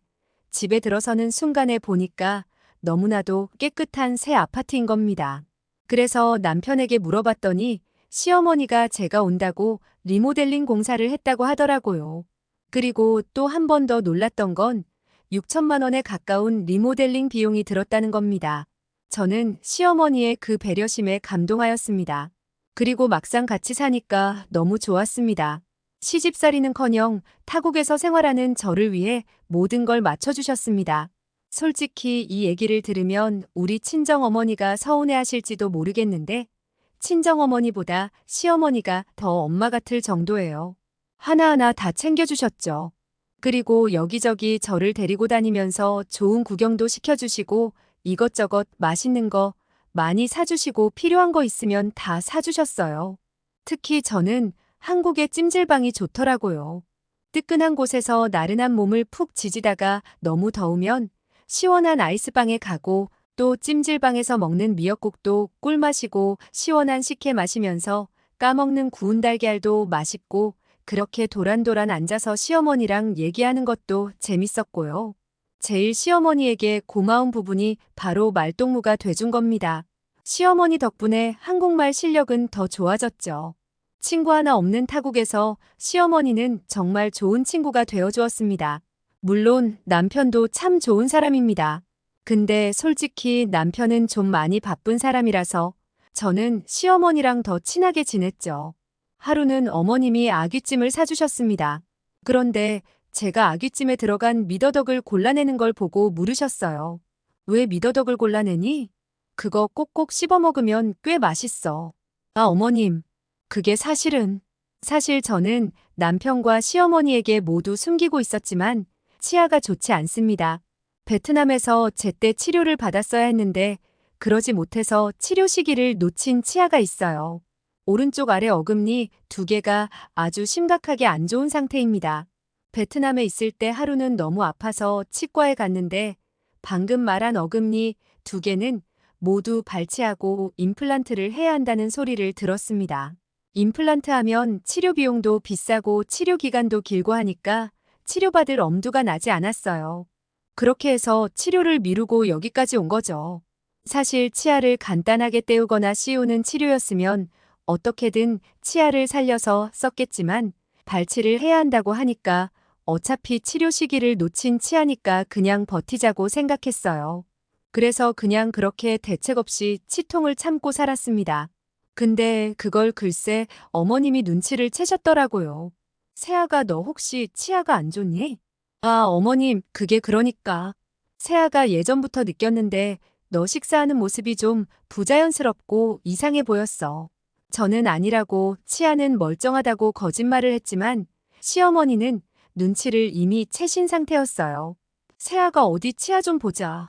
집에 들어서는 순간에 보니까 너무나도 깨끗한 새 아파트인 겁니다. 그래서 남편에게 물어봤더니 시어머니가 제가 온다고 리모델링 공사를 했다고 하더라고요. 그리고 또 한 번 더 놀랐던 건 6천만 원에 가까운 리모델링 비용이 들었다는 겁니다. 저는 시어머니의 그 배려심에 감동하였습니다. 그리고 막상 같이 사니까 너무 좋았습니다. 시집살이는커녕 타국에서 생활하는 저를 위해 모든 걸 맞춰주셨습니다. 솔직히 이 얘기를 들으면 우리 친정어머니가 서운해하실지도 모르겠는데 친정어머니보다 시어머니가 더 엄마 같을 정도예요. 하나하나 다 챙겨주셨죠. 그리고 여기저기 저를 데리고 다니면서 좋은 구경도 시켜주시고 이것저것 맛있는 거 많이 사주시고 필요한 거 있으면 다 사주셨어요. 특히 저는 한국의 찜질방이 좋더라고요. 뜨끈한 곳에서 나른한 몸을 푹 지지다가 너무 더우면 시원한 아이스방에 가고 또 찜질방에서 먹는 미역국도 꿀맛이고 시원한 식혜 마시면서 까먹는 구운 달걀도 맛있고 그렇게 도란도란 앉아서 시어머니랑 얘기하는 것도 재밌었고요. 제일 시어머니에게 고마운 부분이 바로 말동무가 돼준 겁니다. 시어머니 덕분에 한국말 실력은 더 좋아졌죠. 친구 하나 없는 타국에서 시어머니는 정말 좋은 친구가 되어주었습니다. 물론 남편도 참 좋은 사람입니다. 근데 솔직히 남편은 좀 많이 바쁜 사람이라서 저는 시어머니랑 더 친하게 지냈죠. 하루는 어머님이 아귀찜을 사주셨습니다. 그런데 제가 아귀찜에 들어간 미더덕을 골라내는 걸 보고 물으셨어요. 왜 미더덕을 골라내니? 그거 꼭꼭 씹어 먹으면 꽤 맛있어. 아, 어머님. 그게 사실 저는 남편과 시어머니에게 모두 숨기고 있었지만 치아가 좋지 않습니다. 베트남에서 제때 치료를 받았어야 했는데 그러지 못해서 치료 시기를 놓친 치아가 있어요. 오른쪽 아래 어금니 2개가 아주 심각하게 안 좋은 상태입니다. 베트남에 있을 때 하루는 너무 아파서 치과에 갔는데 방금 말한 어금니 2개는 모두 발치하고 임플란트를 해야 한다는 소리를 들었습니다. 임플란트 하면 치료 비용도 비싸고 치료 기간도 길고 하니까 치료받을 엄두가 나지 않았어요. 그렇게 해서 치료를 미루고 여기까지 온 거죠. 사실 치아를 간단하게 떼우거나 씌우는 치료였으면 어떻게든 치아를 살려서 썼겠지만 발치를 해야 한다고 하니까 어차피 치료 시기를 놓친 치아니까 그냥 버티자고 생각했어요. 그래서 그냥 그렇게 대책 없이 치통을 참고 살았습니다. 근데 그걸 글쎄 어머님이 눈치를 채셨더라고요. 세아가 너 혹시 치아가 안 좋니? 아, 어머님, 그게 그러니까. 세아가 예전부터 느꼈는데 너 식사하는 모습이 좀 부자연스럽고 이상해 보였어. 저는 아니라고 치아는 멀쩡하다고 거짓말을 했지만 시어머니는 눈치를 이미 채신 상태였어요. 세아가 어디 치아 좀 보자.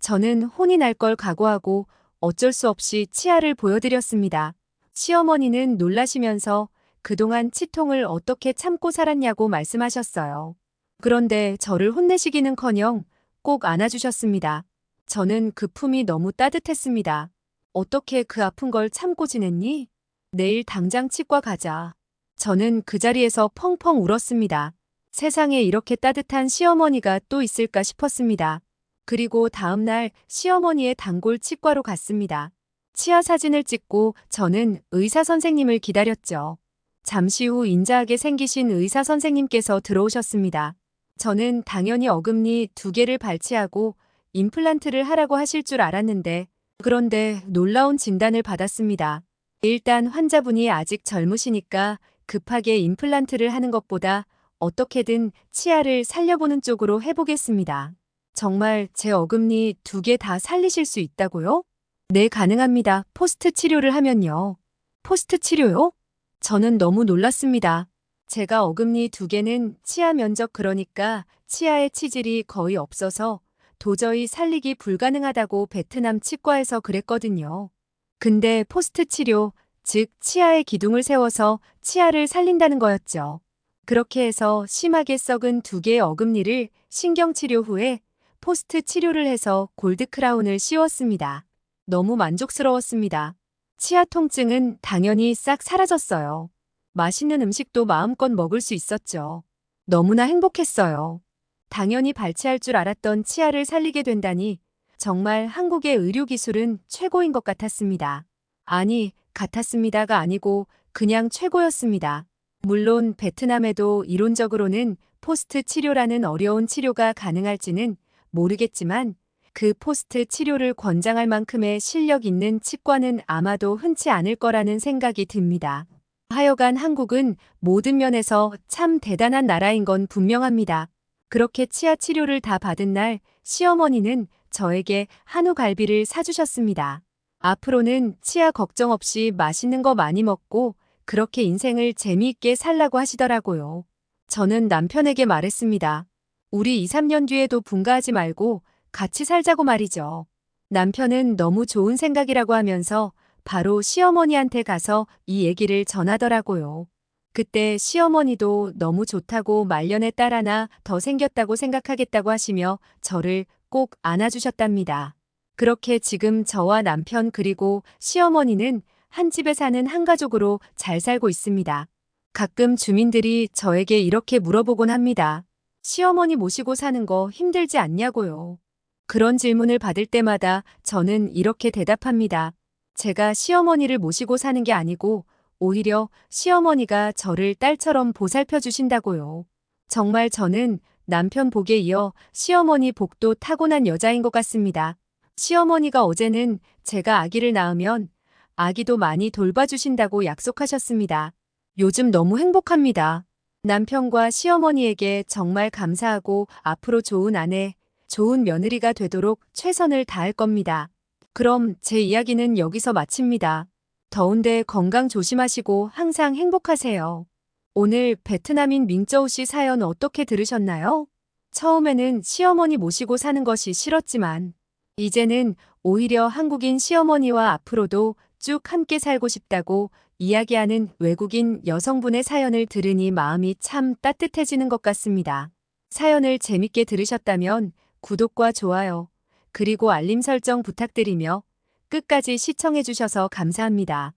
저는 혼이 날 걸 각오하고 어쩔 수 없이 치아를 보여드렸습니다. 시어머니는 놀라시면서 그동안 치통을 어떻게 참고 살았냐고 말씀하셨어요. 그런데 저를 혼내시기는커녕 꼭 안아주셨습니다. 저는 그 품이 너무 따뜻했습니다. 어떻게 그 아픈 걸 참고 지냈니? 내일 당장 치과 가자. 저는 그 자리에서 펑펑 울었습니다. 세상에 이렇게 따뜻한 시어머니가 또 있을까 싶었습니다. 그리고 다음날 시어머니의 단골 치과로 갔습니다. 치아 사진을 찍고 저는 의사 선생님을 기다렸죠. 잠시 후 인자하게 생기신 의사 선생님께서 들어오셨습니다. 저는 당연히 어금니 2개를 발치하고 임플란트를 하라고 하실 줄 알았는데, 그런데 놀라운 진단을 받았습니다. 일단 환자분이 아직 젊으시니까 급하게 임플란트를 하는 것보다 어떻게든 치아를 살려보는 쪽으로 해보겠습니다. 정말 제 어금니 2개 다 살리실 수 있다고요? 네, 가능합니다. 포스트 치료를 하면요. 포스트 치료요? 저는 너무 놀랐습니다. 제가 어금니 2개는 치아 면적, 그러니까 치아의 치질이 거의 없어서 도저히 살리기 불가능하다고 베트남 치과에서 그랬거든요. 근데 포스트 치료, 즉 치아에 기둥을 세워서 치아를 살린다는 거였죠. 그렇게 해서 심하게 썩은 2개의 어금니를 신경치료 후에 포스트 치료를 해서 골드 크라운을 씌웠습니다. 너무 만족스러웠습니다. 치아 통증은 당연히 싹 사라졌어요. 맛있는 음식도 마음껏 먹을 수 있었죠. 너무나 행복했어요. 당연히 발치할 줄 알았던 치아를 살리게 된다니 정말 한국의 의료기술은 최고인 것 같았습니다. 아니, 같았습니다가 아니고 그냥 최고였습니다. 물론 베트남에도 이론적으로는 포스트 치료라는 어려운 치료가 가능할지는 모르겠지만 그 포스트 치료를 권장할 만큼의 실력 있는 치과는 아마도 흔치 않을 거라는 생각이 듭니다. 하여간 한국은 모든 면에서 참 대단한 나라인 건 분명합니다. 그렇게 치아 치료를 다 받은 날 시어머니는 저에게 한우 갈비를 사주셨습니다. 앞으로는 치아 걱정 없이 맛있는 거 많이 먹고 그렇게 인생을 재미있게 살라고 하시더라고요. 저는 남편에게 말했습니다. 우리 2, 3년 뒤에도 분가하지 말고 같이 살자고 말이죠. 남편은 너무 좋은 생각이라고 하면서 바로 시어머니한테 가서 이 얘기를 전하더라고요. 그때 시어머니도 너무 좋다고 말년에 딸 하나 더 생겼다고 생각하겠다고 하시며 저를 꼭 안아주셨답니다. 그렇게 지금 저와 남편 그리고 시어머니는 한 집에 사는 한 가족으로 잘 살고 있습니다. 가끔 주민들이 저에게 이렇게 물어보곤 합니다. 시어머니 모시고 사는 거 힘들지 않냐고요. 그런 질문을 받을 때마다 저는 이렇게 대답합니다. 제가 시어머니를 모시고 사는 게 아니고 오히려 시어머니가 저를 딸처럼 보살펴 주신다고요. 정말 저는 남편 복에 이어 시어머니 복도 타고난 여자인 것 같습니다. 시어머니가 어제는 제가 아기를 낳으면 아기도 많이 돌봐주신다고 약속하셨습니다. 요즘 너무 행복합니다. 남편과 시어머니에게 정말 감사하고 앞으로 좋은 아내, 좋은 며느리가 되도록 최선을 다할 겁니다. 그럼 제 이야기는 여기서 마칩니다. 더운데 건강 조심하시고 항상 행복하세요. 오늘 베트남인 민쩌우 씨 사연 어떻게 들으셨나요? 처음에는 시어머니 모시고 사는 것이 싫었지만 이제는 오히려 한국인 시어머니와 앞으로도 쭉 함께 살고 싶다고 이야기하는 외국인 여성분의 사연을 들으니 마음이 참 따뜻해지는 것 같습니다. 사연을 재밌게 들으셨다면 구독과 좋아요, 그리고 알림 설정 부탁드리며 끝까지 시청해주셔서 감사합니다.